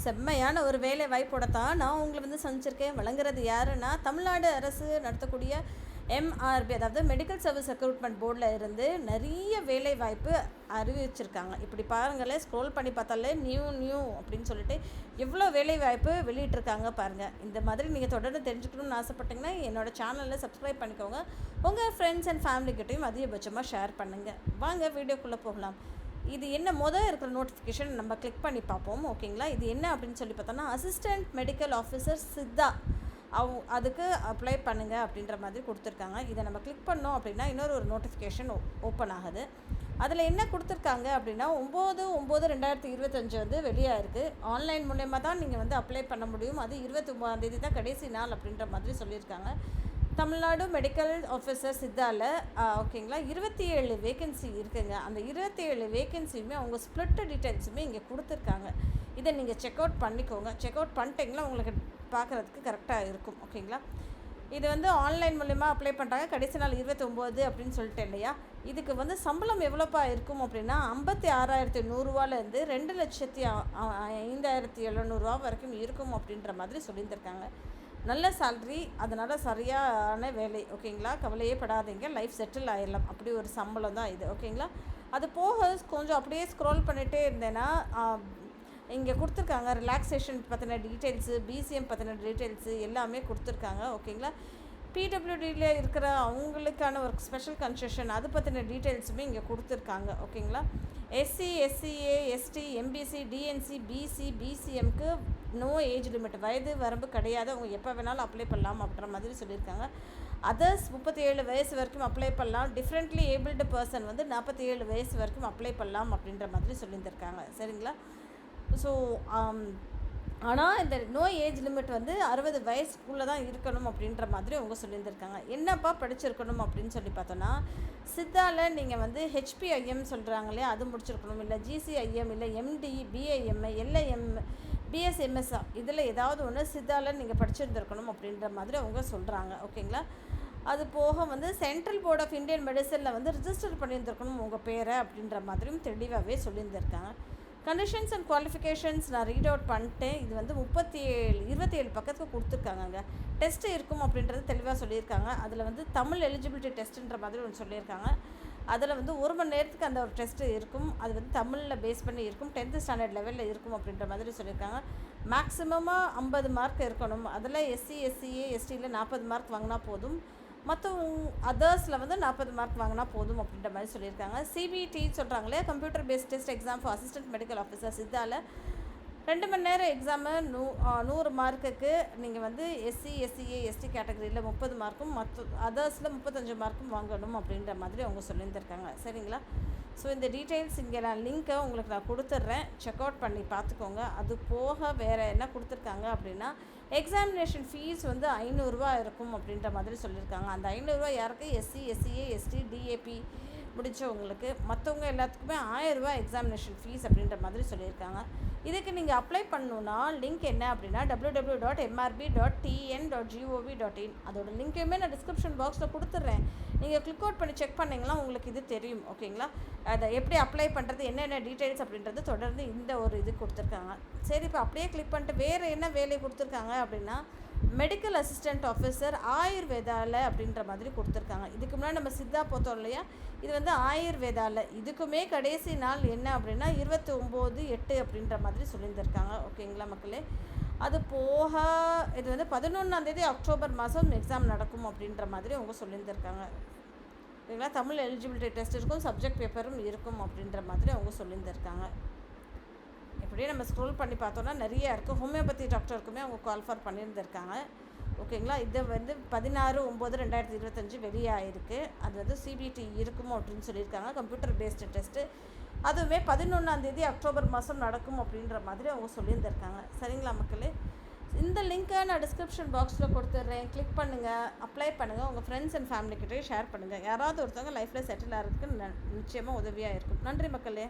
செம்மையான ஒரு வேலை வாய்ப்போட தான் நான் உங்களை வந்து சந்திச்சிருக்கேன். வழங்குறது யாருன்னா, தமிழ்நாடு அரசு நடத்தக்கூடிய எம்ஆர்பி, அதாவது மெடிக்கல் சர்வீஸ் ரெக்ரூட்மெண்ட் போர்டில் இருந்து நிறைய வேலை வாய்ப்பு அறிவிச்சிருக்காங்க. இப்படி பாருங்களேன், ஸ்க்ரோல் பண்ணி பார்த்தாலே நியூ அப்படின்னு சொல்லிட்டு எவ்வளோ வேலை வாய்ப்பு வெளியிட்டிருக்காங்க பாருங்கள். இந்த மாதிரி நீங்கள் தொடர்ந்து தெரிஞ்சுக்கணும்னு ஆசைப்பட்டீங்கன்னா என்னோடய சேனலில் சப்ஸ்கிரைப் பண்ணிக்கோங்க. உங்கள் ஃப்ரெண்ட்ஸ் அண்ட் ஃபேமிலிக்கிட்டையும் அதிகபட்சமாக ஷேர் பண்ணுங்கள். வாங்க வீடியோக்குள்ளே போகலாம். இது என்ன இருக்கிற நோட்டிஃபிகேஷன் நம்ம கிளிக் பண்ணி பார்ப்போம். ஓகேங்களா, இது என்ன அப்படின்னு சொல்லி பார்த்தோன்னா, அசிஸ்டண்ட் மெடிக்கல் ஆஃபீஸர் சித்தா அதுக்கு அப்ளை பண்ணுங்கள் அப்படின்ற மாதிரி கொடுத்துருக்காங்க. இதை நம்ம கிளிக் பண்ணோம் அப்படின்னா ஒரு நோட்டிஃபிகேஷன் ஓப்பன் ஆகுது. அதில் என்ன கொடுத்துருக்காங்க அப்படின்னா 9/9/2025 வந்து வெளியாகிருக்கு. ஆன்லைன் மூலயமா தான் நீங்கள் வந்து அப்ளை பண்ண முடியும். அது 29ஆம் தேதி தான் கடைசி நாள் அப்படின்ற மாதிரி சொல்லியிருக்காங்க. தமிழ்நாடு மெடிக்கல் ஆஃபீஸர் சித்தாவில் ஓகேங்களா 27 வேக்கன்சி இருக்குங்க. அந்த 27 வேக்கன்சியுமே அவங்க ஸ்ப்ளிட் டீட்டெயில்ஸுமே இங்கே கொடுத்துருக்காங்க. இதை நீங்கள் செக் அவுட் பண்ணிக்கோங்க. செக் அவுட் பண்ணிட்டீங்களா உங்களுக்கு பார்க்குறதுக்கு கரெக்டாக இருக்கும். ஓகேங்களா, இது வந்து ஆன்லைன் மூலயமா அப்ளை பண்ணுறாங்க. கடைசி நாள் 29 அப்படின்னு சொல்லிட்டு இல்லையா. இதுக்கு வந்து சம்பளம் எவ்வளோப்பா இருக்கும் அப்படின்னா 56,100 2,05,700 வரைக்கும் இருக்கும் அப்படின்ற மாதிரி சொல்லியிருந்திருக்காங்க. நல்ல சேல்ரி, அதனால் சரியான வேலை. ஓகேங்களா, கவலையே படாதீங்க, லைஃப் செட்டில் ஆகிடலாம். அப்படி ஒரு சம்பளம் தான் இது. ஓகேங்களா, அது போக கொஞ்சம் அப்படியே ஸ்க்ரோல் பண்ணிகிட்டே இருந்தேன்னா இங்கே கொடுத்துருக்காங்க ரிலாக்ஸேஷன் பற்றின டீட்டெயில்ஸு, பிசிஎம் பற்றின டீட்டெயில்ஸு எல்லாமே கொடுத்துருக்காங்க. ஓகேங்களா, பிடபிள்யூடியில் இருக்கிற அவங்களுக்கான ஒரு ஸ்பெஷல் கன்செஷன் அது பற்றின டீட்டெயில்ஸுமே இங்கே கொடுத்துருக்காங்க. ஓகேங்களா, SC, SCA, ST, MBC, DNC, BC, பிசிஎம்க்கு நோ ஏஜ் லிமிட், வயது வரம்பு கிடையாது. அவங்க எப்போ வேணாலும் அப்ளை பண்ணலாம் அப்படின்ற மாதிரி சொல்லியிருக்காங்க. அதர்ஸ் 37 வயசு வரைக்கும் அப்ளை பண்ணலாம். டிஃப்ரெண்ட்லி ஏபிள்டு பர்சன் வந்து 47 வயசு வரைக்கும் அப்ளை பண்ணலாம் அப்படின்ற மாதிரி சொல்லியிருந்திருக்காங்க. சரிங்களா, ஸோ ஆனால் இந்த நோ ஏஜ் லிமிட் வந்து 60 வயசுக்குள்ளே தான் இருக்கணும் அப்படின்ற மாதிரி அவங்க சொல்லியிருந்திருக்காங்க. என்னப்பா படிச்சிருக்கணும் அப்படின்னு சொல்லி பார்த்தோன்னா, சித்தாவில் நீங்கள் வந்து ஹெச்பிஐஎம் சொல்கிறாங்க இல்லையா, அது முடிச்சிருக்கணும். இல்லை ஜிசிஐஎம், இல்லை எம்டி, பிஐஎம், எல்ஐஎம், பிஎஸ்எம்எஸ், இதில் ஏதாவது ஒன்று சித்தாவில் நீங்கள் படிச்சிருந்துருக்கணும் அப்படின்ற மாதிரி அவங்க சொல்கிறாங்க. ஓகேங்களா, அது போக வந்து சென்ட்ரல் போர்ட் ஆஃப் இந்தியன் மெடிசனில் வந்து ரிஜிஸ்டர் பண்ணியிருந்துருக்கணும் உங்கள் பேரை அப்படின்ற மாதிரியும் தெளிவாகவே சொல்லியிருந்திருக்காங்க. கண்டிஷன்ஸ் அண்ட் குவாலிஃபிகேஷன்ஸ் நான் ரீட் அவுட் பண்ணிட்டேன். இது வந்து 27 பக்கத்துக்கு கொடுத்துருக்காங்க. டெஸ்ட்டு இருக்கும் அப்படின்றது தெளிவாக சொல்லியிருக்காங்க. அதில் வந்து தமிழ் எலிஜிபிலிட்டி டெஸ்ட்டுன்ற மாதிரி ஒன்று சொல்லியிருக்காங்க. அதில் வந்து 1 மணி நேரத்துக்கு அந்த ஒரு டெஸ்ட்டு இருக்கும். அது வந்து தமிழில் பேஸ் பண்ணி இருக்கும். 10th ஸ்டாண்டர்ட் லெவலில் இருக்கும் அப்படின்ற மாதிரி சொல்லியிருக்காங்க. மேக்ஸிமமாக 50 மார்க் இருக்கணும். அதில் எஸ்சி, எஸ்சிஏ, எஸ்டியில் 40 மார்க் வாங்கினா போதும். மற்ற அதர்ஸில் வந்து 40 மார்க் வாங்கினா போதும் அப்படின்ற மாதிரி சொல்லியிருக்காங்க. சிபிடி சொல்கிறாங்களே, computer based test exam for assistant medical officer சித்தாவில் 2 மணி நேரம் எக்ஸாமு 100 மார்க்குக்கு நீங்கள் வந்து எஸ்சி, எஸ்சிஏ, எஸ்டி கேட்டகரியில் 30 மார்க்கும், மற்ற அதர்ஸில் 35 மார்க்கும் வாங்கணும் அப்படின்ற மாதிரி அவங்க சொல்லியிருந்திருக்காங்க. சரிங்களா, ஸோ இந்த டீட்டெயில்ஸ் இங்கே நான் லிங்க்கை உங்களுக்கு நான் கொடுத்துட்றேன், செக் அவுட் பண்ணி பார்த்துக்கோங்க. அது போக வேறு என்ன கொடுத்துருக்காங்க அப்படின்னா, எக்ஸாமினேஷன் ஃபீஸ் வந்து 500 இருக்கும் அப்படின்ற மாதிரி சொல்லியிருக்காங்க. அந்த 500 யாருக்கு? எஸ்சி, எஸ்சிஏ, எஸ்டி, டிஏபி முடித்தவங்களுக்கு. மற்றவங்க எல்லாத்துக்குமே 1000 எக்ஸாமினேஷன் ஃபீஸ் அப்படின்ற மாதிரி சொல்லியிருக்காங்க. இதுக்கு நீங்கள் அப்ளை பண்ணணுன்னா லிங்க் என்ன அப்படின்னா www.mrb.tn.gov.in, அதோட லிங்க்கையுமே நான் டிஸ்கிரிப்ஷன் பாக்ஸில் கொடுத்துட்றேன். நீங்கள் கிளிக் அவுட் பண்ணி செக் பண்ணிங்கன்னா உங்களுக்கு இது தெரியும். ஓகேங்களா, அதை எப்படி அப்ளை பண்ணுறது, என்னென்ன டீட்டெயில்ஸ் அப்படின்றது தொடர்ந்து இந்த ஒரு இது கொடுத்துருக்காங்க. சரி, இப்போ அப்படியே கிளிக் பண்ணிட்டு வேறு என்ன வேலை கொடுத்துருக்காங்க அப்படின்னா, மெடிக்கல் அசிஸ்டண்ட் ஆஃபீஸர் ஆயுர்வேதாவில் அப்படின்ற மாதிரி கொடுத்துருக்காங்க. இதுக்கு முன்னாடி நம்ம சித்தா போத்தோம் இல்லையா, இது வந்து ஆயுர்வேதாவில். இதுக்குமே கடைசி நாள் என்ன அப்படின்னா 29/8 அப்படின்ற மாதிரி சொல்லியிருந்திருக்காங்க. ஓகேங்களா மக்களே, அது போக இது வந்து 11ஆம் தேதி அக்டோபர் மாதம் எக்ஸாம் நடக்கும் அப்படின்ற மாதிரி அவங்க சொல்லியிருந்திருக்காங்க. ஓகேங்களா, தமிழ் எலிஜிபிலிட்டி டெஸ்ட் இருக்கும், சப்ஜெக்ட் பேப்பரும் இருக்கும் அப்படின்ற மாதிரி அவங்க சொல்லியிருந்திருக்காங்க. இப்படியே நம்ம ஸ்க்ரோல் பண்ணி பார்த்தோன்னா நிறைய இருக்குது. ஹோமியோபதி டாக்டருக்குமே அவங்க கால்ஃபர் பண்ணியிருந்திருக்காங்க. ஓகேங்களா, இது வந்து 16/9/2025 வெளியாகிருக்கு. அது வந்து சிபிடி இருக்குமோ அப்படின்னு சொல்லியிருக்காங்க. கம்ப்யூட்டர் பேஸ்டு டெஸ்ட்டு அதுவுமே 11ஆம் தேதி அக்டோபர் மாதம் நடக்கும் அப்படின்ற மாதிரி அவங்க சொல்லியிருந்திருக்காங்க. சரிங்களா மக்களே, இந்த லிங்க்கை நான் டிஸ்கிரிப்ஷன் பாக்ஸில் கொடுத்துட்றேன். கிளிக் பண்ணுங்கள், அப்ளை பண்ணுங்கள், உங்கள் ஃப்ரெண்ட்ஸ் அண்ட் ஃபேமிலிக்கிட்டே ஷேர் பண்ணுங்கள். யாராவது ஒருத்தவங்க லைஃப்பில் செட்டில் ஆகிறதுக்கு நிச்சயமாக உதவியாக இருக்கும். நன்றி மக்களே.